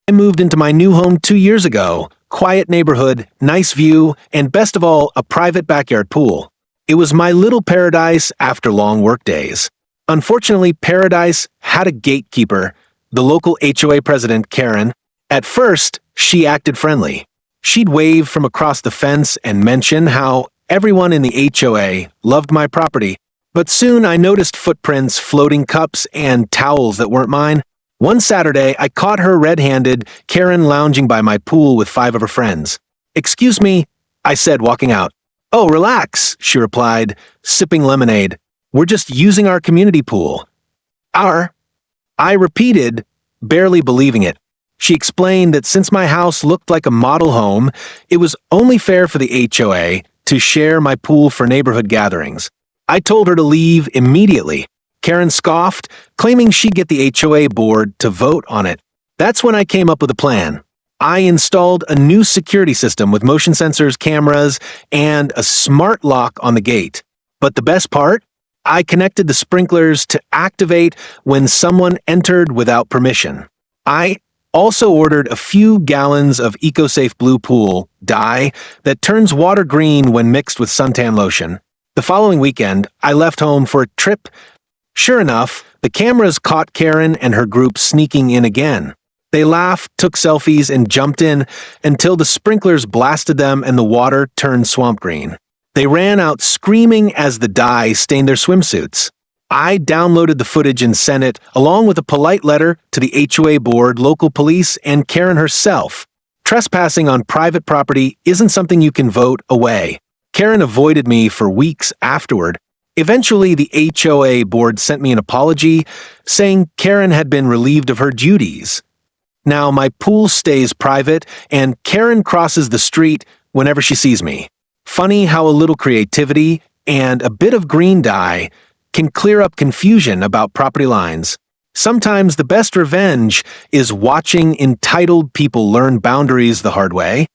I moved into my new home 2 years ago. Quiet neighborhood, nice view, and best of all, a private backyard pool. It was my little paradise after long work days. Unfortunately, paradise had a gatekeeper, the local HOA president, Karen. At first, she acted friendly. She'd wave from across the fence and mention how everyone in the HOA loved my property. But soon I noticed footprints, floating cups, and towels that weren't mine. One Saturday, I caught her red-handed, Karen lounging by my pool with 5 of her friends. "Excuse me," I said, walking out. "Oh, relax," she replied, sipping lemonade. "We're just using our community pool." "Our?" I repeated, barely believing it. She explained that since my house looked like a model home, it was only fair for the HOA to share my pool for neighborhood gatherings. I told her to leave immediately. Karen scoffed, claiming she'd get the HOA board to vote on it. That's when I came up with a plan. I installed a new security system with motion sensors, cameras, and a smart lock on the gate. But the best part? I connected the sprinklers to activate when someone entered without permission. I also ordered a few gallons of EcoSafe Blue Pool dye that turns water green when mixed with suntan lotion. The following weekend, I left home for a trip. Sure enough, the cameras caught Karen and her group sneaking in again. They laughed, took selfies, and jumped in until the sprinklers blasted them and the water turned swamp green. They ran out screaming as the dye stained their swimsuits. I downloaded the footage and sent it, along with a polite letter, to the HOA board, local police, and Karen herself. Trespassing on private property isn't something you can vote away. Karen avoided me for weeks afterward. Eventually, the HOA board sent me an apology, saying Karen had been relieved of her duties. Now my pool stays private, and Karen crosses the street whenever she sees me. Funny how a little creativity and a bit of green dye can clear up confusion about property lines. Sometimes the best revenge is watching entitled people learn boundaries the hard way.